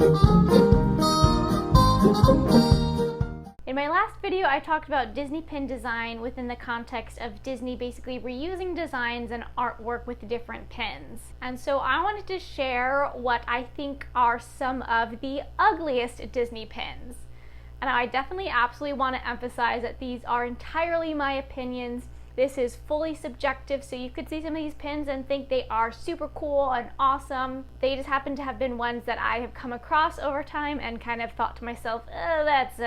In my last video, I talked about Disney pin design within the context of Disney basically reusing designs and artwork with different pins. And so I wanted to share what I think are some of the ugliest Disney pins. And I definitely absolutely want to emphasize that these are entirely my opinions. This is fully subjective, so you could see some of these pins and think they are super cool and awesome. They just happen to have been ones that I have come across over time and kind of thought to myself, oh, that's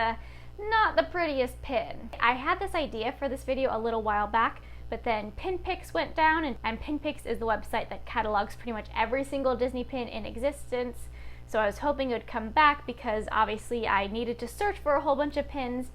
not the prettiest pin. I had this idea for this video a little while back, but then PinPics went down, and PinPics is the website that catalogs pretty much every single Disney pin in existence. So I was hoping it would come back because obviously I needed to search for a whole bunch of pins,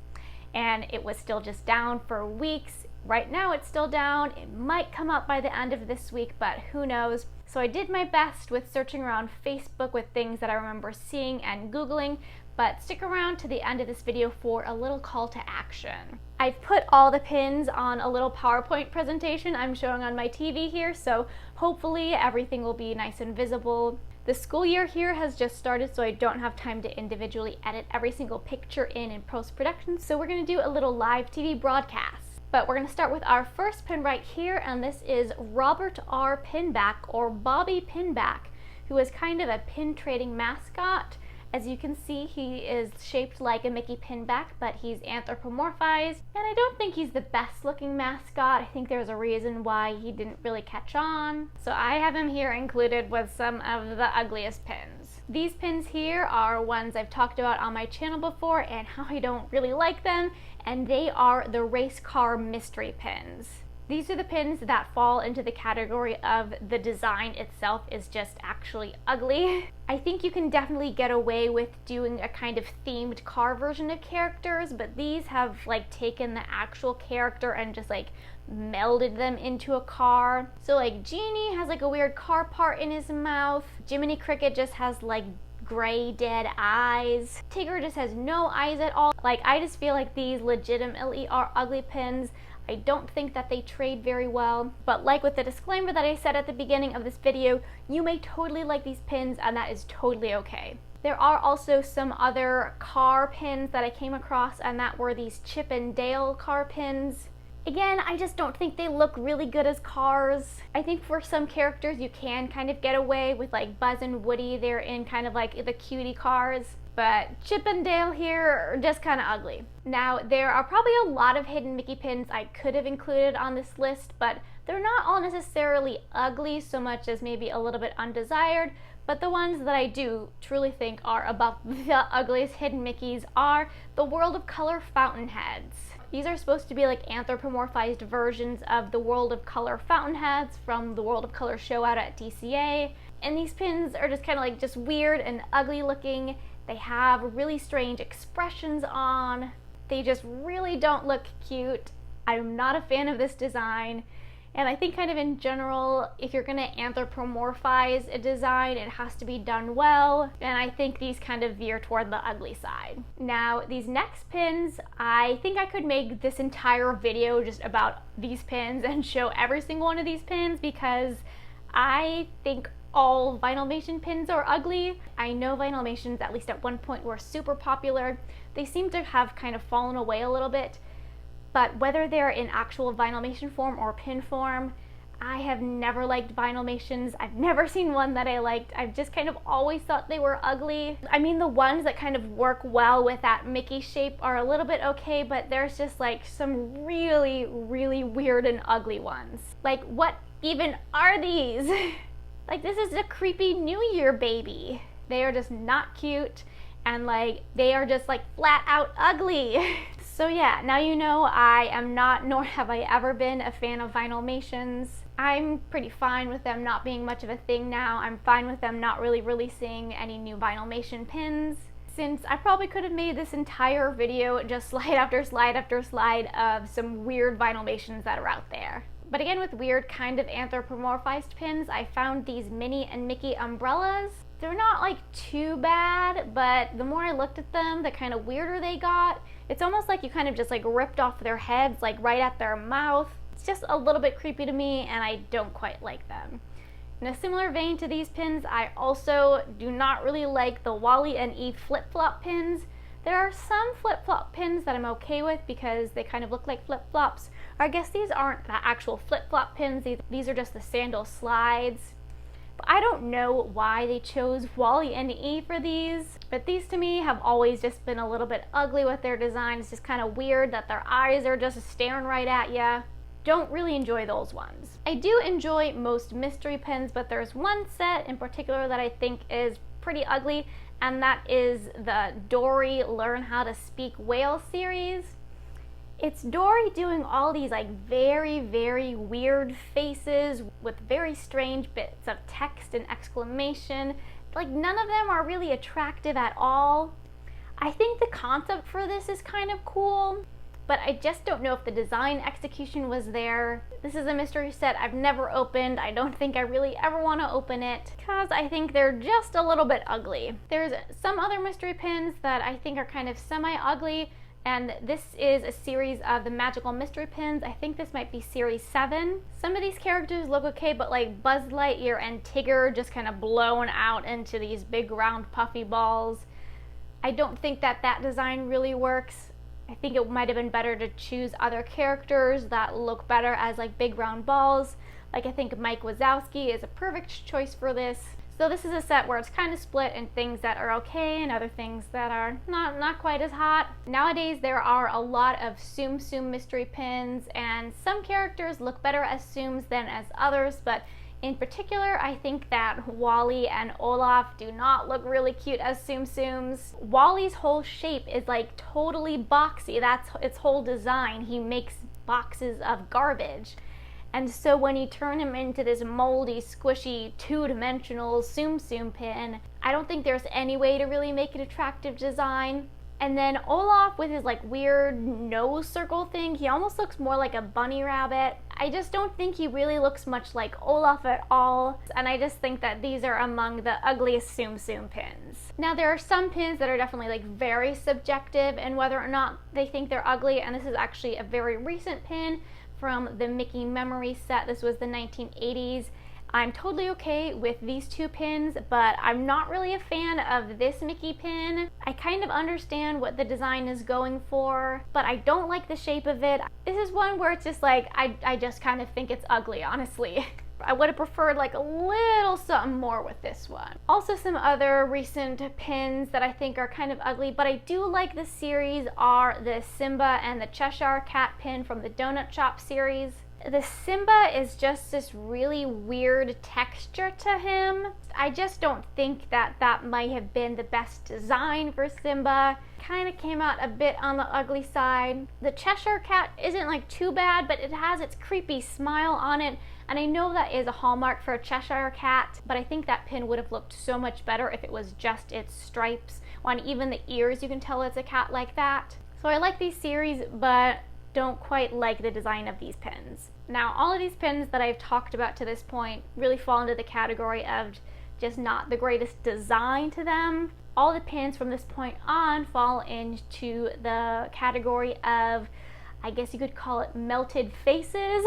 and it was still just down for weeks. Right now it's still down. It might come up by the end of this week, but who knows. So I did my best with searching around Facebook with things that I remember seeing and Googling, but stick around to the end of this video for a little call to action. I've put all the pins on a little PowerPoint presentation I'm showing on my TV here, so hopefully everything will be nice and visible. The school year here has just started, so I don't have time to individually edit every single picture in post-production, so we're going to do a little live TV broadcast. But we're going to start with our first pin right here, and this is Robert R. Pinback, or Bobby Pinback, who is kind of a pin trading mascot. As you can see, he is shaped like a Mickey Pinback, but he's anthropomorphized, and I don't think he's the best looking mascot. I think there's a reason why he didn't really catch on. So I have him here included with some of the ugliest pins. These pins here are ones I've talked about on my channel before and how I don't really like them, and they are the Racecar Mystery pins. These are the pins that fall into the category of the design itself is just actually ugly. I think you can definitely get away with doing a kind of themed car version of characters, but these have like taken the actual character and just like melded them into a car. So like Genie has like a weird car part in his mouth. Jiminy Cricket just has like gray dead eyes. Tigger just has no eyes at all. Like, I just feel like these legitimately are ugly pins. I don't think that they trade very well, but like with the disclaimer that I said at the beginning of this video, you may totally like these pins and that is totally okay. There are also some other car pins that I came across, and that were these Chippendale car pins. Again, I just don't think they look really good as cars. I think for some characters you can kind of get away with like Buzz and Woody. They're in kind of like the cutie cars. But Chippendale here are just kind of ugly. Now, there are probably a lot of hidden Mickey pins I could have included on this list, but they're not all necessarily ugly so much as maybe a little bit undesired. But the ones that I do truly think are above the ugliest hidden Mickeys are the World of Color Fountainheads. These are supposed to be like anthropomorphized versions of the World of Color Fountainheads from the World of Color show out at DCA. And these pins are just kind of like just weird and ugly looking. They have really strange expressions on. They just really don't look cute. I'm not a fan of this design. And I think kind of in general, if you're gonna anthropomorphize a design, it has to be done well. And I think these kind of veer toward the ugly side. Now, these next pins, I think I could make this entire video just about these pins and show every single one of these pins, because I think all Vinylmation pins are ugly. I know Vinylmations, at least at one point, were super popular. They seem to have kind of fallen away a little bit, but whether they're in actual Vinylmation form or pin form, I have never liked Vinylmations. I've never seen one that I liked. I've just kind of always thought they were ugly. I mean, the ones that kind of work well with that Mickey shape are a little bit okay, but there's just like some really, really weird and ugly ones. Like, what even are these? Like, this is a creepy New Year baby. They are just not cute, and like, they are just like flat out ugly. So yeah, now you know I am not, nor have I ever been, a fan of Vinylmations. I'm pretty fine with them not being much of a thing now. I'm fine with them not really releasing any new Vinylmation pins, since I probably could have made this entire video just slide after slide after slide of some weird Vinylmations that are out there. But again, with weird kind of anthropomorphized pins, I found these Minnie and Mickey umbrellas. They're not like too bad, but the more I looked at them, the kind of weirder they got. It's almost like you kind of just like ripped off their heads, like right at their mouth. It's just a little bit creepy to me, and I don't quite like them. In a similar vein to these pins, I also do not really like the Wally and Eve flip-flop pins. There are some flip-flop pins that I'm okay with because they kind of look like flip-flops. Or I guess these aren't the actual flip-flop pins, these are just the sandal slides. But I don't know why they chose Wally and Eve for these, but these to me have always just been a little bit ugly with their design. It's just kind of weird that their eyes are just staring right at ya. Don't really enjoy those ones. I do enjoy most mystery pins, but there's one set in particular that I think is pretty ugly, and that is the Dory Learn How to Speak Whale series. It's Dory doing all these like very, very weird faces with very strange bits of text and exclamation. Like none of them are really attractive at all. I think the concept for this is kind of cool, but I just don't know if the design execution was there. This is a mystery set I've never opened. I don't think I really ever want to open it because I think they're just a little bit ugly. There's some other mystery pins that I think are kind of semi-ugly, and this is a series of the magical mystery pins. I think this might be series 7. Some of these characters look okay, but like Buzz Lightyear and Tigger just kind of blown out into these big round puffy balls. I don't think that design really works. I think it might have been better to choose other characters that look better as like big round balls. Like I think Mike Wazowski is a perfect choice for this. So this is a set where it's kind of split in things that are okay and other things that are not quite as hot. Nowadays there are a lot of Tsum Tsum mystery pins, and some characters look better as Tsums than as others, but in particular, I think that Wally and Olaf do not look really cute as Tsum Tsums. Wally's whole shape is like totally boxy. That's its whole design. He makes boxes of garbage. And so when you turn him into this moldy, squishy, two-dimensional Tsum Tsum pin, I don't think there's any way to really make an attractive design. And then Olaf with his like weird nose circle thing, he almost looks more like a bunny rabbit. I just don't think he really looks much like Olaf at all, and I just think that these are among the ugliest Tsum Tsum pins. Now there are some pins that are definitely like very subjective in whether or not they think they're ugly, and this is actually a very recent pin from the Mickey Memory set. This was the 1980s. I'm totally okay with these two pins, but I'm not really a fan of this Mickey pin. I kind of understand what the design is going for, but I don't like the shape of it. This is one where it's just like, I just kind of think it's ugly, honestly. I would have preferred like a little something more with this one. Also, some other recent pins that I think are kind of ugly, but I do like the series are the Simba and the Cheshire Cat pin from the Donut Shop series. The Simba is just this really weird texture to him. I just don't think that might have been the best design for Simba. Kind of came out a bit on the ugly side. The Cheshire Cat isn't like too bad, but it has its creepy smile on it, and I know that is a hallmark for a Cheshire Cat, but I think that pin would have looked so much better if it was just its stripes. On even the ears, you can tell it's a cat like that. So I like these series, but don't quite like the design of these pins. Now, all of these pins that I've talked about to this point really fall into the category of just not the greatest design to them. All the pins from this point on fall into the category of, I guess you could call it melted faces,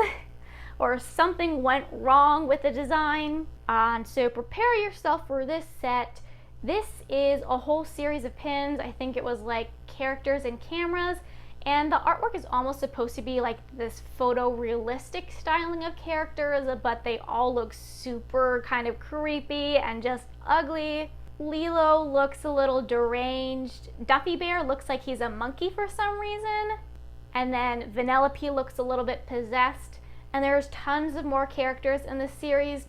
or something went wrong with the design. And so prepare yourself for this set. This is a whole series of pins. I think it was like characters and cameras. And the artwork is almost supposed to be like this photorealistic styling of characters, but they all look super kind of creepy and just ugly. Lilo looks a little deranged. Duffy Bear looks like he's a monkey for some reason. And then Vanellope looks a little bit possessed. And there's tons of more characters in this series.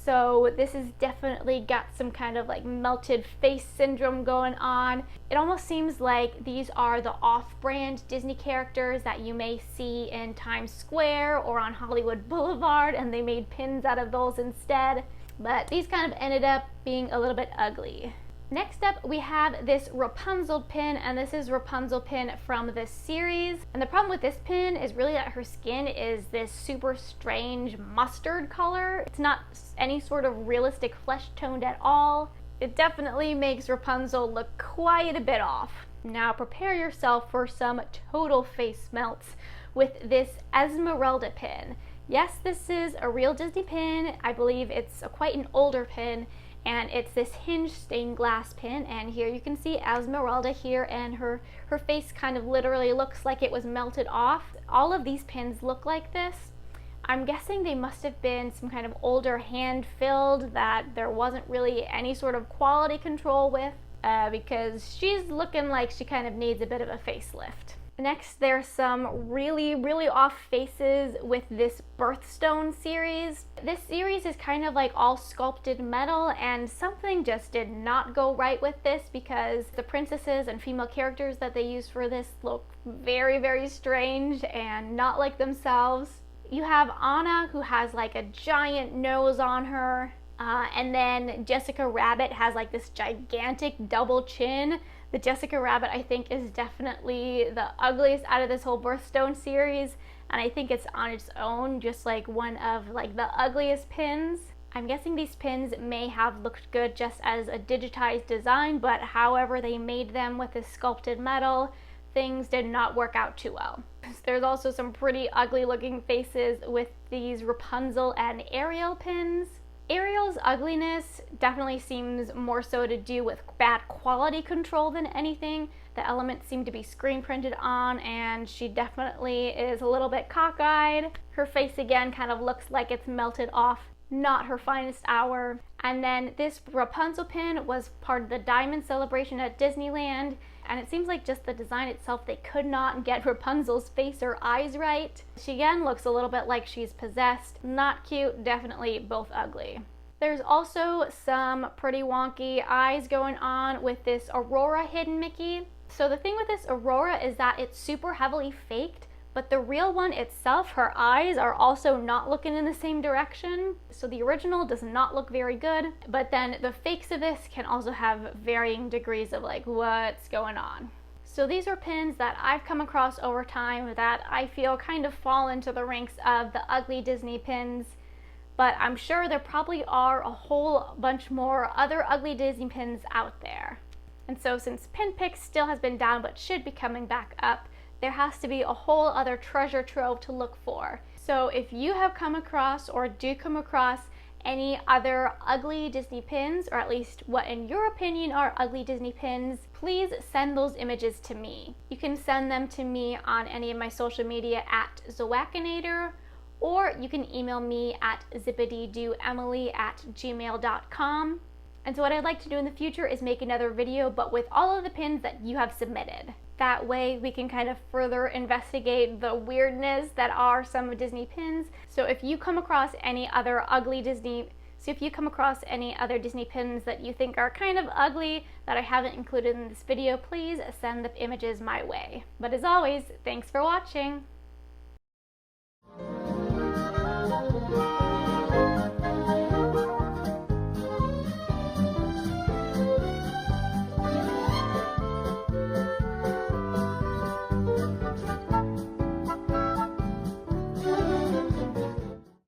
So this has definitely got some kind of like melted face syndrome going on. It almost seems like these are the off-brand Disney characters that you may see in Times Square or on Hollywood Boulevard, and they made pins out of those instead. But these kind of ended up being a little bit ugly. Next up, we have this Rapunzel pin, and this is Rapunzel pin from this series. And the problem with this pin is really that her skin is this super strange mustard color. It's not any sort of realistic flesh toned at all. It definitely makes Rapunzel look quite a bit off. Now prepare yourself for some total face melts with this Esmeralda pin. Yes, this is a real Disney pin. I believe it's quite an older pin, and it's this hinged stained glass pin, and here you can see Esmeralda here, and her face kind of literally looks like it was melted off. All of these pins look like this. I'm guessing they must have been some kind of older hand filled that there wasn't really any sort of quality control with, because she's looking like she kind of needs a bit of a facelift. Next, there's some really off faces with this Birthstone series. This series is kind of like all sculpted metal, and something just did not go right with this because the princesses and female characters that they use for this look very strange and not like themselves. You have Anna, who has like a giant nose on her, and then Jessica Rabbit has like this gigantic double chin. The Jessica Rabbit, I think, is definitely the ugliest out of this whole Birthstone series, and I think it's on its own just like one of like the ugliest pins. I'm guessing these pins may have looked good just as a digitized design, but however they made them with this sculpted metal, things did not work out too well. There's also some pretty ugly looking faces with these Rapunzel and Ariel pins. Ariel's ugliness definitely seems more so to do with bad quality control than anything. The elements seem to be screen printed on, and she definitely is a little bit cockeyed. Her face again kind of looks like it's melted off, not her finest hour. And then this Rapunzel pin was part of the Diamond Celebration at Disneyland, and it seems like just the design itself, they could not get Rapunzel's face or eyes right. She again looks a little bit like she's possessed. Not cute, definitely both ugly. There's also some pretty wonky eyes going on with this Aurora hidden Mickey. So the thing with this Aurora is that it's super heavily faked, but the real one itself, her eyes are also not looking in the same direction. So the original does not look very good, but then the fakes of this can also have varying degrees of like what's going on. So these are pins that I've come across over time that I feel kind of fall into the ranks of the ugly Disney pins, but I'm sure there probably are a whole bunch more other ugly Disney pins out there. And so since PinPics still has been down but should be coming back up, there has to be a whole other treasure trove to look for. So if you have come across or do come across any other ugly Disney pins, or at least what in your opinion are ugly Disney pins, please send those images to me. You can send them to me on any of my social media at Zoakinator, or you can email me at Zip-a-Dee-Doo-Emily@gmail.com. And so what I'd like to do in the future is make another video, but with all of the pins that you have submitted. That way we can kind of further investigate the weirdness that are some Disney pins. So if you come across any other Disney pins that you think are kind of ugly that I haven't included in this video, please send the images my way. But as always, thanks for watching.